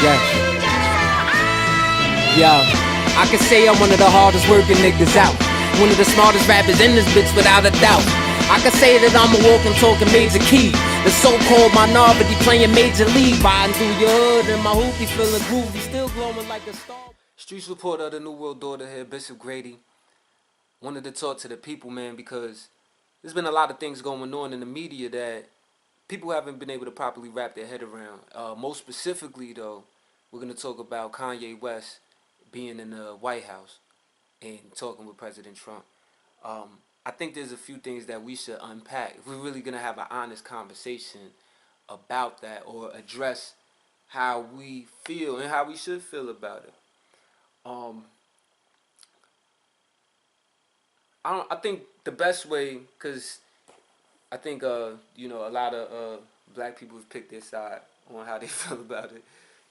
Yeah. Yeah. I can say I'm one of the hardest working niggas out. One of the smartest rappers in this bitch without a doubt. I can say that I'm a walking, talking major key. The so-called minority playing major league. Riding through your hood and my hoopies feeling groovy. Still glowing like a star. Streets reporter of the New World Order here, Bishop Grady. Wanted to talk to the people, man, because there's been a lot of things going on in the media that people haven't been able to properly wrap their head around. Most specifically, though, we're going to talk about Kanye West being in the White House and talking with President Trump. I think there's a few things that we should unpack if we're really going to have an honest conversation about that, or address how we feel and how we should feel about it. I think the best way, because I think a lot of black people have picked their side on how they feel about it.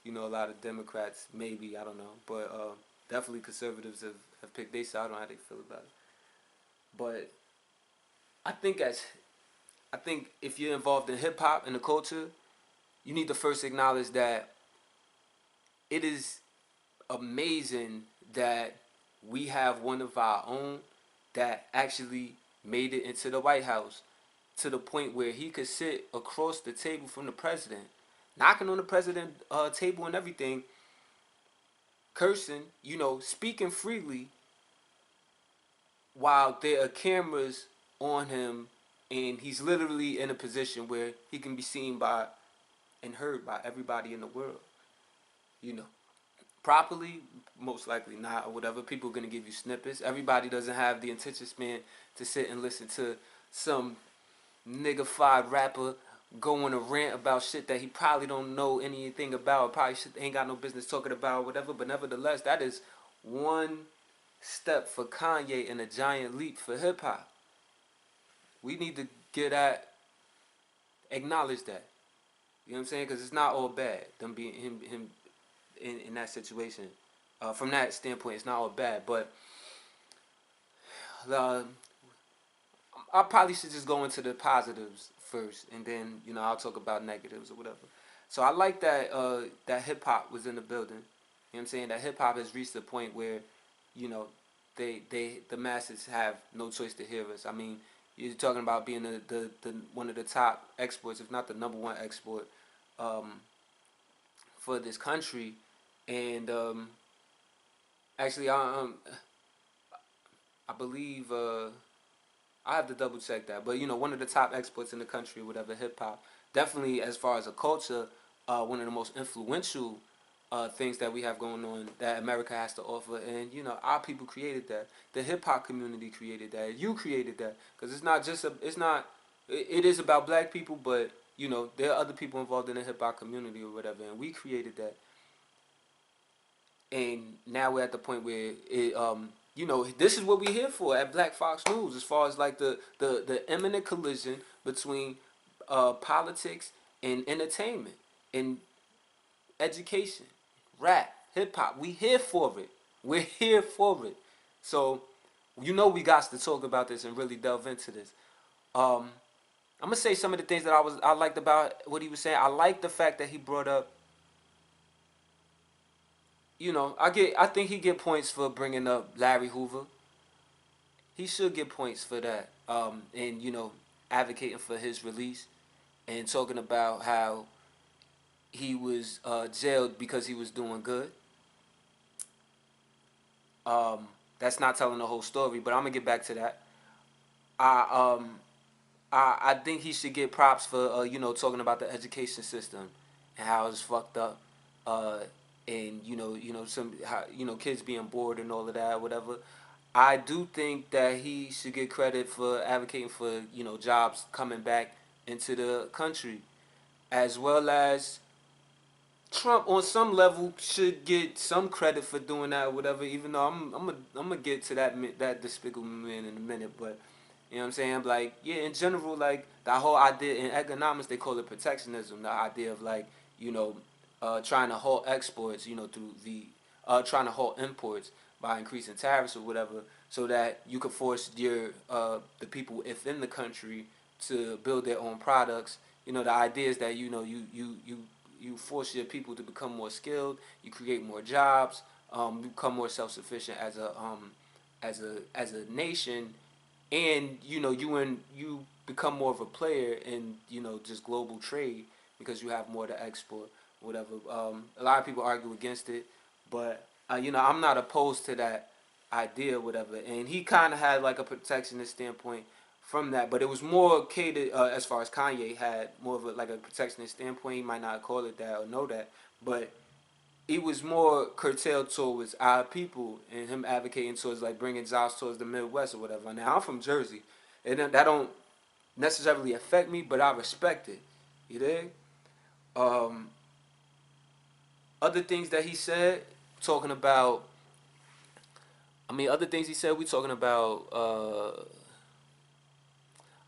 A lot of Democrats, maybe, I don't know, but definitely conservatives have picked their side on how they feel about it. But I think if you're involved in hip hop and the culture, you need to first acknowledge that it is amazing that we have one of our own that actually made it into the White House, to the point where he could sit across the table from the president, knocking on the president table and everything, cursing, speaking freely, while there are cameras on him, and he's literally in a position where he can be seen by and heard by everybody in the world. Properly, most likely not, or whatever. People are going to give you snippets. Everybody doesn't have the attention span to sit and listen to some nigga-fied rapper go on a rant about shit that he probably don't know anything about, or probably shit ain't got no business talking about, or whatever. But nevertheless, that is one step for Kanye and a giant leap for hip-hop. We need to acknowledge that. You know what I'm saying? Because it's not all bad, them being him in that situation. From that standpoint, it's not all bad. But I probably should just go into the positives first, and then I'll talk about negatives or whatever. So I like that that hip hop was in the building. You know what I'm saying? That hip hop has reached a point where the masses have no choice to hear us. I mean, you're talking about being the one of the top exports, if not the number one export, for this country. And actually, I believe I have to double check that, but one of the top exports in the country, or whatever, hip hop. Definitely, as far as a culture, one of the most influential things that we have going on that America has to offer. And our people created that. The hip hop community created that. You created that, because it's not just it is about black people, but there are other people involved in the hip hop community or whatever, and we created that. And now we're at the point where this is what we're here for at Black Fox News, as far as like the imminent collision between politics and entertainment and education, rap, hip hop. We here for it. We're here for it. So we got to talk about this and really delve into this. I'm gonna say some of the things that I liked about what he was saying. I like the fact that he brought up. I think he get points for bringing up Larry Hoover. He should get points for that. And advocating for his release and talking about how he was jailed because he was doing good. That's not telling the whole story, but I'm gonna get back to that. I think he should get props for talking about the education system and how it's fucked up. And some kids being bored and all of that, whatever. I do think that he should get credit for advocating for jobs coming back into the country, as well as Trump on some level should get some credit for doing that or whatever. Even though I'm gonna get to that despicable man in a minute, but you know what I'm saying? Like, yeah, in general, like that whole idea in economics, they call it protectionism. The idea of like trying to halt exports, through the trying to halt imports by increasing tariffs or whatever, so that you could force the people within the country to build their own products. The idea is that you you force your people to become more skilled. You create more jobs. Become more self-sufficient as a nation, and you become more of a player in just global trade because you have more to export, whatever. A lot of people argue against it, but I'm not opposed to that idea, whatever. And he kind of had like a protectionist standpoint from that, but it was more catered as far as Kanye had more of like a protectionist standpoint. He might not call it that or know that, but it was more curtailed towards our people and him advocating towards like bringing jobs towards the Midwest or whatever. Now I'm from Jersey, and that don't necessarily affect me, but I respect it. You dig? Um, Other things that he said, talking about. I mean, other things he said, we talking about.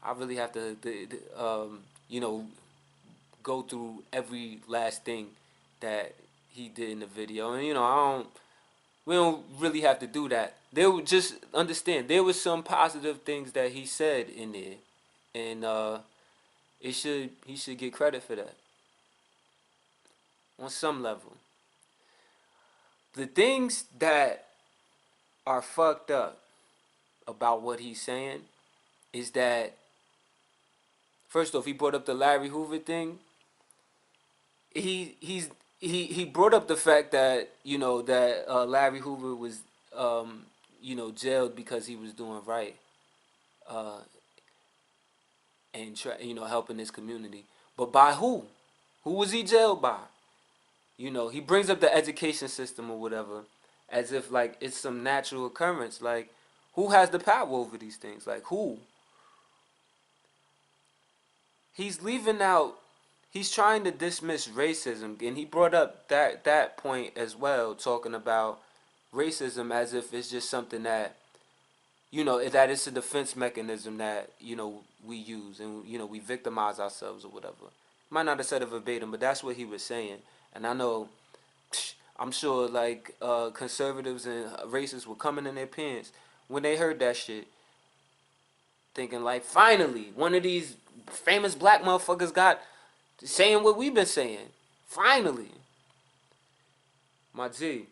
I really have to, you know, go through every last thing that he did in the video, and I don't. We don't really have to do that. There would just understand there was some positive things that he said in there, and he should get credit for that on some level. The things that are fucked up about what he's saying is that first off, he brought up the Larry Hoover thing. He brought up the fact that Larry Hoover was jailed because he was doing right, uh, and helping his community. But by who? Who was he jailed by? He brings up the education system or whatever, as if like it's some natural occurrence. Like, who has the power over these things? Like, who? He's leaving out. He's trying to dismiss racism, and he brought up that point as well, talking about racism as if it's just something that that it's a defense mechanism that we use, and we victimize ourselves or whatever. Might not have said it verbatim, but that's what he was saying. And I know, I'm sure like conservatives and racists were coming in their pants when they heard that shit, thinking like, finally, one of these famous black motherfuckers got saying what we've been saying. Finally. My G,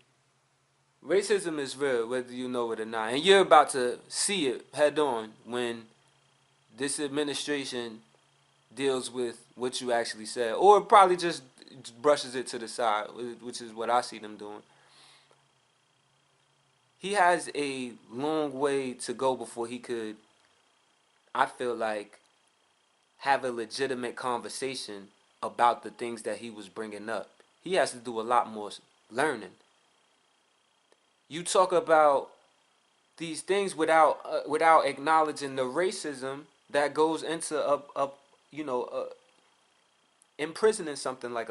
racism is real, whether you know it or not. And you're about to see it head on when this administration deals with what you actually said. Or probably just brushes it to the side, which is what I see them doing. He has a long way to go before he could, I feel like, have a legitimate conversation about the things that he was bringing up. He has to do a lot more learning. You talk about these things without acknowledging the racism that goes into imprisoning someone like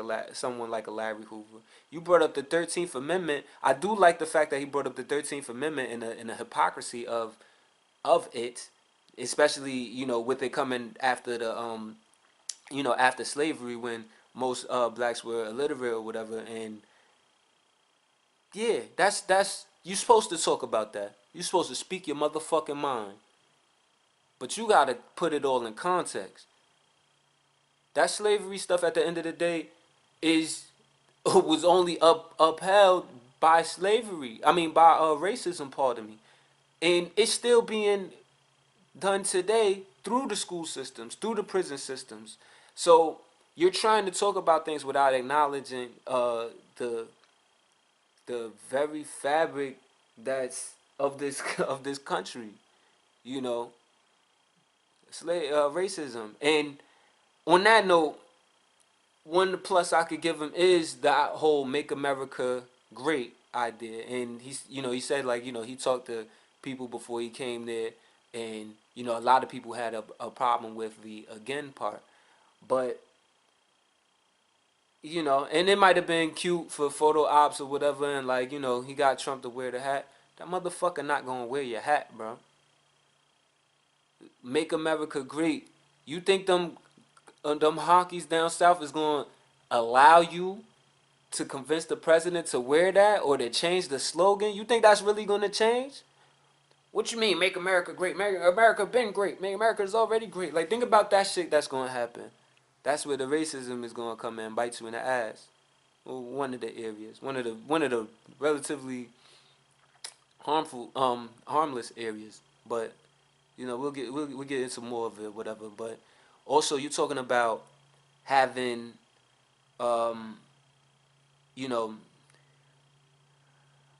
a Larry Hoover. You brought up the 13th Amendment. I do like the fact that he brought up the 13th Amendment in the hypocrisy of it, especially with it coming after the after slavery, when most blacks were illiterate or whatever. And yeah, that's you're supposed to talk about that. You're supposed to speak your motherfucking mind, but you gotta put it all in context. That slavery stuff at the end of the day was only upheld by slavery. I mean by racism, pardon me, and it's still being done today through the school systems, through the prison systems. So you're trying to talk about things without acknowledging the very fabric that's of this of this country, racism. And on that note, one plus I could give him is that whole "Make America Great" idea. And he said like he talked to people before he came there, and a lot of people had a problem with the "again" part, but and it might have been cute for photo ops or whatever, and like he got Trump to wear the hat. That motherfucker not gonna wear your hat, bro. Make America great. You think them honkies down south is gonna allow you to convince the president to wear that or to change the slogan? You think that's really gonna change? What you mean, make America great? Make America been great. Make America is already great. Like, think about that shit that's gonna happen. That's where the racism is gonna come in and bite you in the ass. Well, one of the areas, one of the relatively harmless areas. But we'll get into more of it, whatever. But also, you're talking about having, um, you know,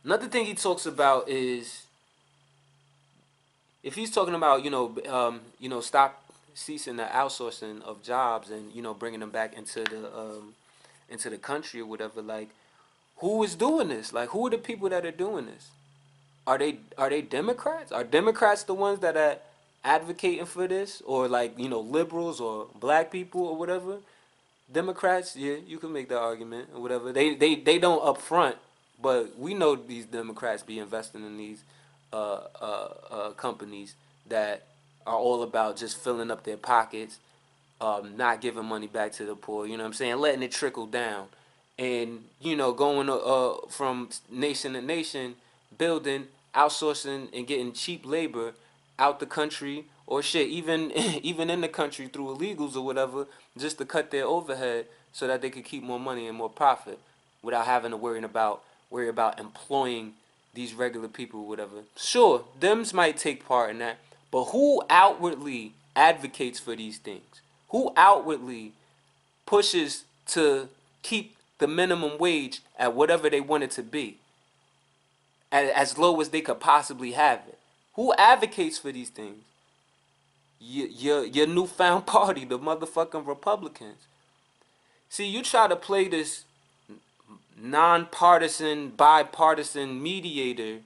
another thing he talks about is if he's talking about stop ceasing the outsourcing of jobs and bringing them back into the country or whatever. Like, who is doing this? Like, who are the people that are doing this? Are they Democrats? Are Democrats the ones that are advocating for this, or like liberals or black people or whatever? Democrats, yeah, you can make that argument or whatever. They don't upfront, but we know these Democrats be investing in these companies that are all about just filling up their pockets, not giving money back to the poor. You know what I'm saying? Letting it trickle down, and going from nation to nation, building, outsourcing, and getting cheap labor out the country, or shit, even even in the country through illegals or whatever, just to cut their overhead so that they could keep more money and more profit without having to worry about employing these regular people or whatever. Sure, Dems might take part in that, but who outwardly advocates for these things? Who outwardly pushes to keep the minimum wage at whatever they want it to be, as low as they could possibly have it? Who advocates for these things? Your newfound party, the motherfucking Republicans. See, you try to play this nonpartisan, bipartisan mediator,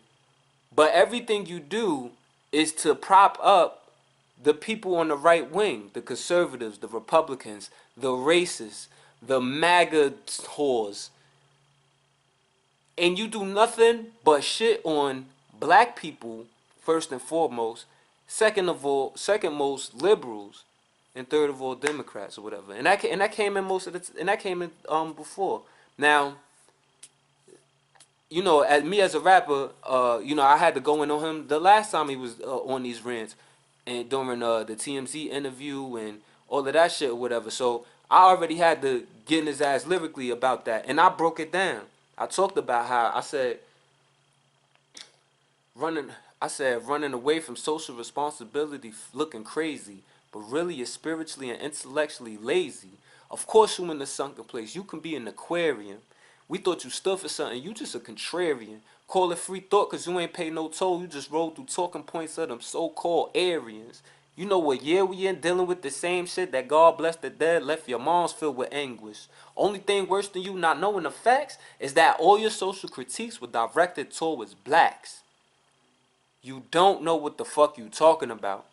but everything you do is to prop up the people on the right wing, the conservatives, the Republicans, the racists, the MAGA whores. And you do nothing but shit on black people, first and foremost, second most liberals, and third of all Democrats or whatever. And that came in before. Now, as me as a rapper, I had to go in on him the last time he was on these rants, and during the TMZ interview and all of that shit or whatever. So I already had to get in his ass lyrically about that, and I broke it down. I talked about how I said running away from social responsibility, looking crazy, but really you're spiritually and intellectually lazy. Of course you in the sunken place. You can be an aquarium. We thought you stood for something. You just a contrarian. Call it free thought because you ain't pay no toll. You just roll through talking points of them so-called Aryans. You know what year we in, dealing with the same shit that God bless the dead left your moms filled with anguish. Only thing worse than you not knowing the facts is that all your social critiques were directed towards blacks. You don't know what the fuck you talking about.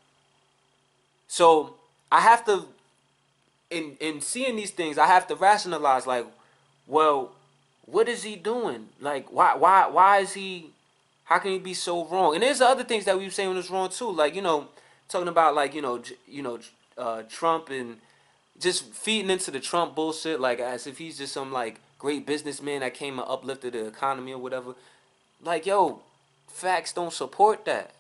So I have to, in seeing these things, I have to rationalize, like, well, what is he doing? Like, why is he? How can he be so wrong? And there's other things that we were saying was wrong too. Like, talking about like Trump and just feeding into the Trump bullshit, like as if he's just some like great businessman that came and uplifted the economy or whatever. Like, yo, facts don't support that.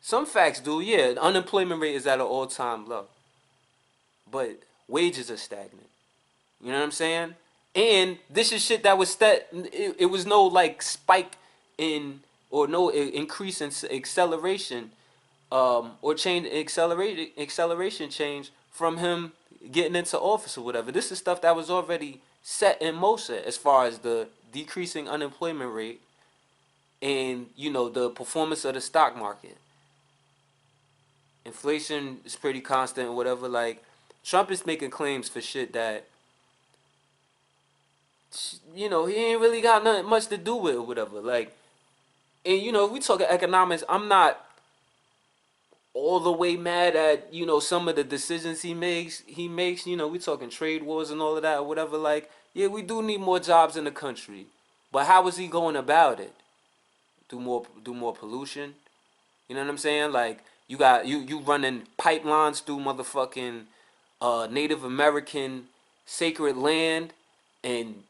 Some facts do, yeah. The unemployment rate is at an all-time low, but wages are stagnant. You know what I'm saying? And this is shit that was it was no like spike in or no increase in acceleration, or acceleration change from him getting into office or whatever. This is stuff that was already set in motion as far as the decreasing unemployment rate and the performance of the stock market. Inflation is pretty constant or whatever. Like, Trump is making claims for shit that he ain't really got nothing much to do with or whatever. Like, and if we talk economics, I'm not all the way mad at some of the decisions he makes. We talking trade wars and all of that or whatever. Like, yeah, we do need more jobs in the country, but how is he going about it? Do more pollution? You know what I'm saying? Like, you got you running pipelines through motherfucking Native American sacred land, and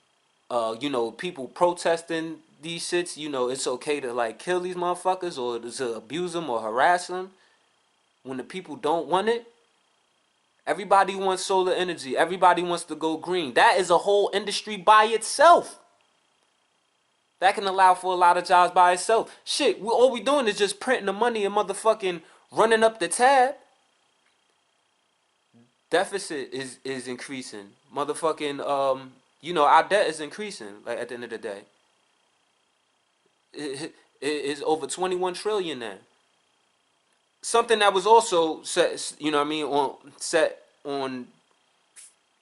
people protesting these shits. It's okay to like kill these motherfuckers or to abuse them or harass them when the people don't want it. Everybody wants solar energy. Everybody wants to go green. That is a whole industry by itself. That can allow for a lot of jobs by itself. Shit, all we doing is just printing the money and motherfucking running up the tab. Deficit is increasing. Motherfucking our debt is increasing. Like at the end of the day, it is over 21 trillion now. Something that was also set, set on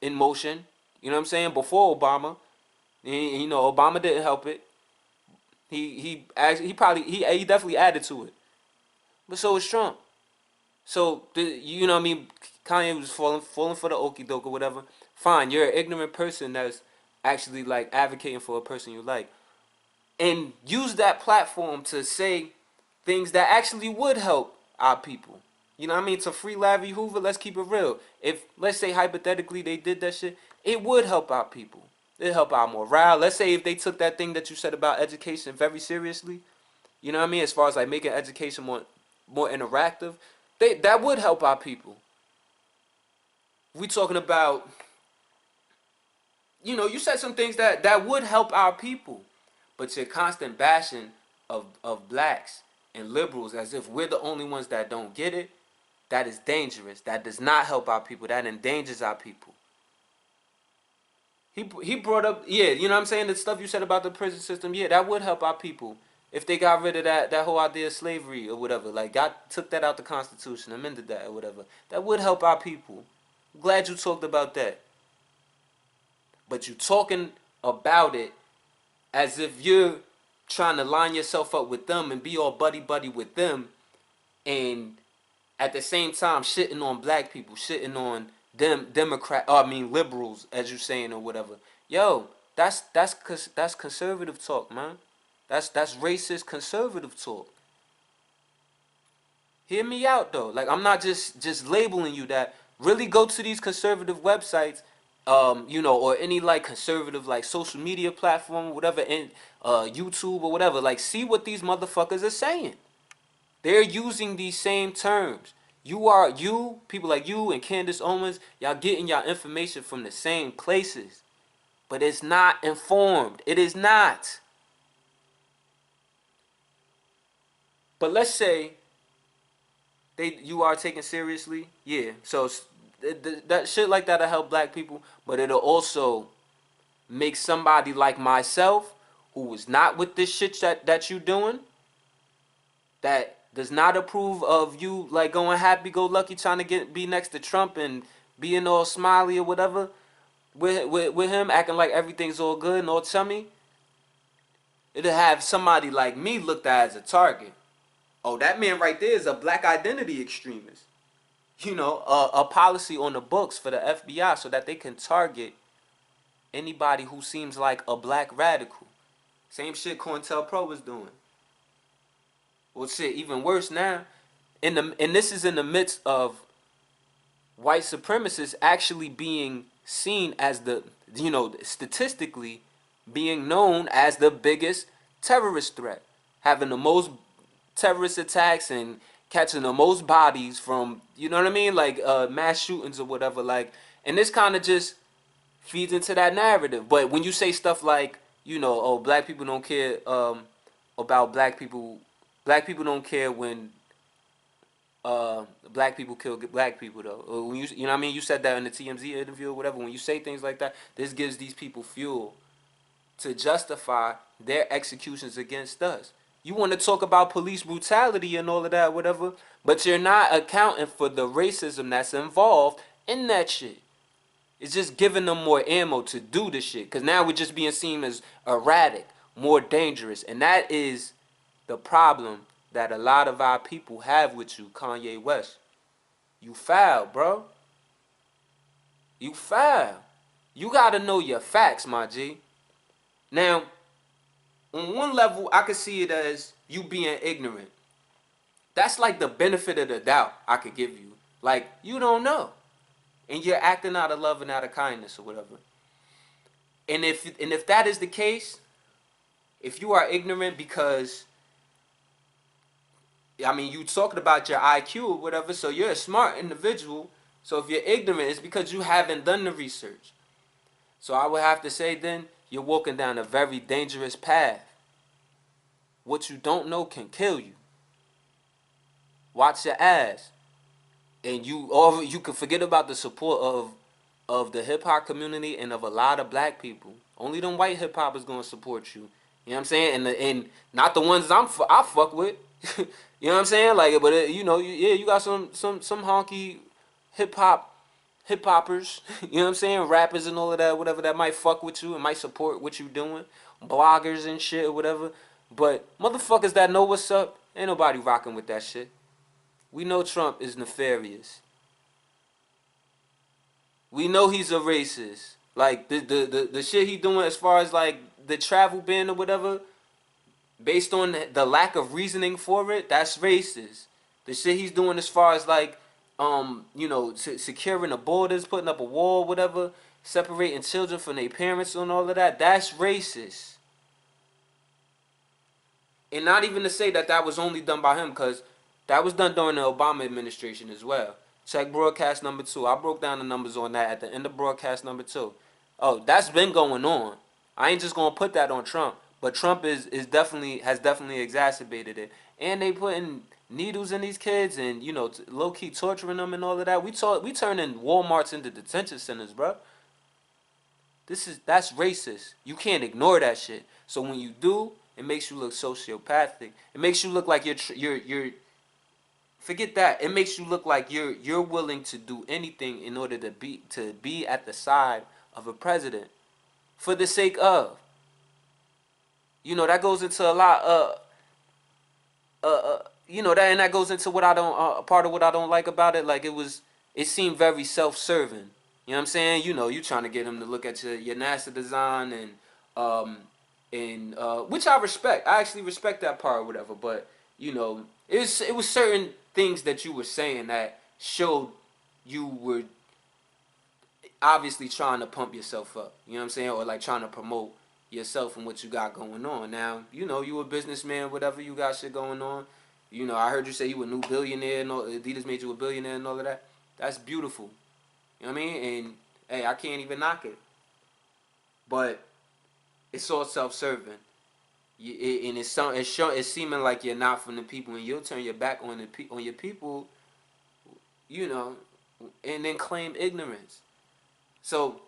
in motion. You know what I'm saying? Before Obama, Obama didn't help it. He definitely added to it. But so was Trump. So Kanye was falling for the okie doke or whatever. Fine, you're an ignorant person that's actually like advocating for a person you like, and use that platform to say things that actually would help our people. You know what I mean? To free Larry Hoover, let's keep it real. If, let's say hypothetically they did that shit, it would help our people. It'd help our morale. Let's say if they took that thing that you said about education very seriously, you know what I mean? As far as like making education more interactive, that would help our people. We talking about, you said some things that would help our people, but your constant bashing of blacks and liberals as if we're the only ones that don't get it, that is dangerous. That does not help our people. That endangers our people. He brought up, you know what I'm saying, the stuff you said about the prison system, that would help our people if they got rid of that whole idea of slavery or whatever. Like, took that out the Constitution, amended that or whatever. That would help our people. I'm glad you talked about that. But you talking about it as if you're trying to line yourself up with them and be all buddy-buddy with them, and at the same time shitting on black people, shitting on them liberals, as you saying or whatever. Yo, that's conservative talk, man. That's racist conservative talk. Hear me out though. Like, I'm not just labeling you that. Really go to these conservative websites, or any like conservative like social media platform, whatever, in YouTube or whatever. Like, see what these motherfuckers are saying. They're using these same terms. People like you and Candace Owens, y'all getting y'all information from the same places. But it's not informed. It is not. But let's say you are taken seriously. Yeah. So that shit like that'll help black people, but it'll also make somebody like myself, who is not with this shit that you doing, that does not approve of you like going happy-go-lucky trying to be next to Trump and being all smiley or whatever with him, acting like everything's all good and all chummy. It'll have somebody like me looked at as a target. Oh, that man right there is a black identity extremist. A policy on the books for the FBI so that they can target anybody who seems like a black radical. Same shit COINTELPRO was doing. Well, shit, even worse now. And this is in the midst of white supremacists actually being seen as statistically being known as the biggest terrorist threat, having the most terrorist attacks and catching the most bodies from, you know what I mean, like mass shootings or whatever. Like, and this kind of just feeds into that narrative. But when you say stuff like, black people don't care about black people. Black people don't care when black people kill black people, though. Or when you know what I mean? You said that in the TMZ interview or whatever. When you say things like that, this gives these people fuel to justify their executions against us. You want to talk about police brutality and all of that, whatever, but you're not accounting for the racism that's involved in that shit. It's just giving them more ammo to do the shit, because now we're just being seen as erratic, more dangerous, and that is the problem that a lot of our people have with you, Kanye West. You foul, bro. You foul. You gotta know your facts, my G. Now, on one level, I could see it as you being ignorant. That's like the benefit of the doubt I could give you. Like, you don't know. And you're acting out of love and out of kindness or whatever. And if that is the case, if you are ignorant because, you talking about your IQ or whatever, so you're a smart individual, So if you're ignorant, it's because you haven't done the research. So I would have to say then, you're walking down a very dangerous path. What you don't know can kill you. Watch your ass. And you can forget about the support of the hip hop community and of a lot of black people. Only them white hip hop is gonna support you. You know what I'm saying? And not the ones I fuck with. You know what I'm saying? Like, but you know, yeah, you got some honky hip hoppers. You know what I'm saying? Rappers and all of that, whatever, that might fuck with you and might support what you doing. Bloggers and shit or whatever. But motherfuckers that know what's up, ain't nobody rocking with that shit. We know Trump is nefarious. We know he's a racist. Like the shit he doing as far as like the travel ban or whatever, based on the lack of reasoning for it, that's racist. The shit he's doing as far as like you know, securing the borders, putting up a wall, whatever, separating children from their parents and all of that, that's racist. And not even to say that that was only done by him, because that was done during the Obama administration as well. Check broadcast number 2. I broke down the numbers on that at the end of broadcast number 2. Oh, that's been going on. I ain't just gonna put that on Trump, but Trump has definitely exacerbated it. And they putting needles in these kids and, you know, low key torturing them and all of that. We turning Walmarts into detention centers, bro. That's racist. You can't ignore that shit. So when you do, it makes you look sociopathic. It makes you look like you're forget that. It makes you look like you're willing to do anything in order to be at the side of a president for the sake of. You know, that goes into a lot you know, that goes into what I don't part of what I don't like about it. Like it seemed very self-serving. You know what I'm saying? You know, you trying to get him to look at your NASA design and which I respect. I actually respect that part or whatever, but you know, it was certain things that you were saying that showed you were obviously trying to pump yourself up. You know what I'm saying? Or like trying to promote yourself and what you got going on. Now, you know, you a businessman, whatever, you got shit going on. You know, I heard you say you a new billionaire and all, Adidas made you a billionaire and all of that. That's beautiful. You know what I mean? And hey, I can't even knock it. But it's all self-serving. And it's seeming like you're not from the people, and you'll turn your back on your people, you know, and then claim ignorance. So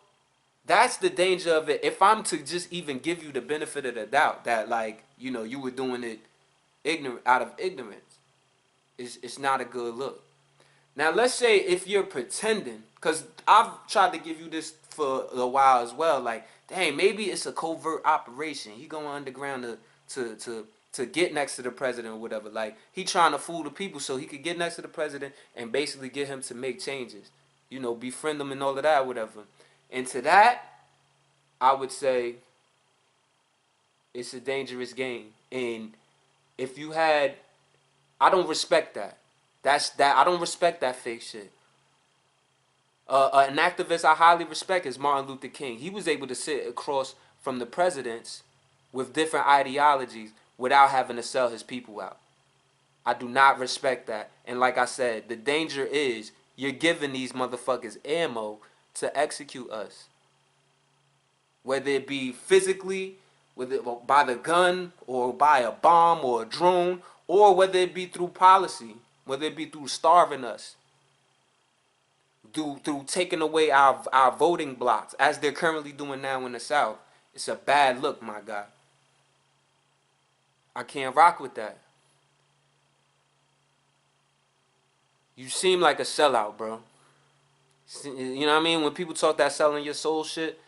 that's the danger of it. If I'm to just even give you the benefit of the doubt that, like, you know, you were doing it out of ignorance, it's not a good look. Now let's say if you're pretending, because I've tried to give you this for a while as well, like, dang, maybe it's a covert operation. He going underground to get next to the president or whatever. Like, he trying to fool the people so he could get next to the president and basically get him to make changes. You know, befriend him and all of that or whatever. And to that, I would say it's a dangerous game. And if you had, I don't respect that. I don't respect that fake shit. An activist I highly respect is Martin Luther King. He was able to sit across from the presidents with different ideologies without having to sell his people out. I do not respect that. And like I said, the danger is you're giving these motherfuckers ammo to execute us. Whether it be physically, by the gun, or by a bomb or a drone, or whether it be through policy, whether it be through starving us, through taking away our voting blocks, as they're currently doing now in the South. It's a bad look, my guy. I can't rock with that. You seem like a sellout, bro. You know what I mean? When people talk that selling your soul shit,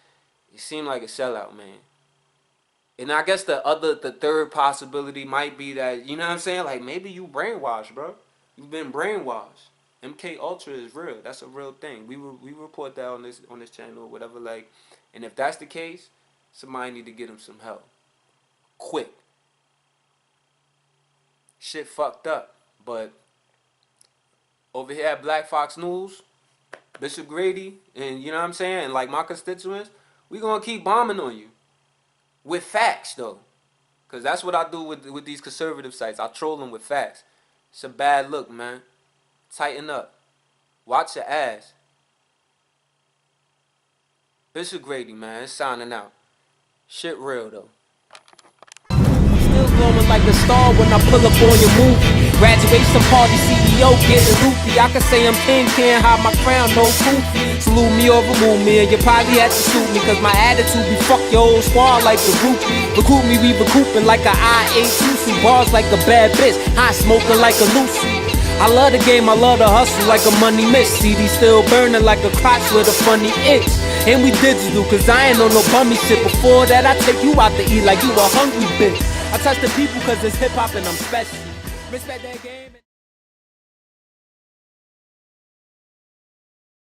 you seem like a sellout, man. And I guess the third possibility might be that, you know what I'm saying? Like, maybe you brainwashed, bro. You've been brainwashed. MK Ultra is real. That's a real thing. We report that on this channel or whatever. Like, and if that's the case, somebody need to get him some help, quick. Shit fucked up. But over here at Black Fox News, Bishop Grady, and you know what I'm saying, and like my constituents, we gonna keep bombing on you with facts though, cause that's what I do with these conservative sites. I troll them with facts. It's a bad look, man. Tighten up. Watch your ass. Bishop Grady, man, it's signing out. Shit real though. Still glowing like a star when I pull up on your movie. Graduation party, CEO getting loopy. I can say I'm king, can't hide my crown, no goofy. Salute me or remove me, and you probably had to shoot me, cause my attitude be fuck your whole squad like the groupie. Recruit me, we recouping like a I-8 Lucy. Bars like a bad bitch, hot smoking like a Lucy. I love the game, I love the hustle like a money miss. CD still burning like a crotch with a funny itch. And we digital, cause I ain't on no bummy shit. Before that, I take you out to eat like you a hungry bitch. I touch the people cause it's hip hop and I'm special. Respect that game.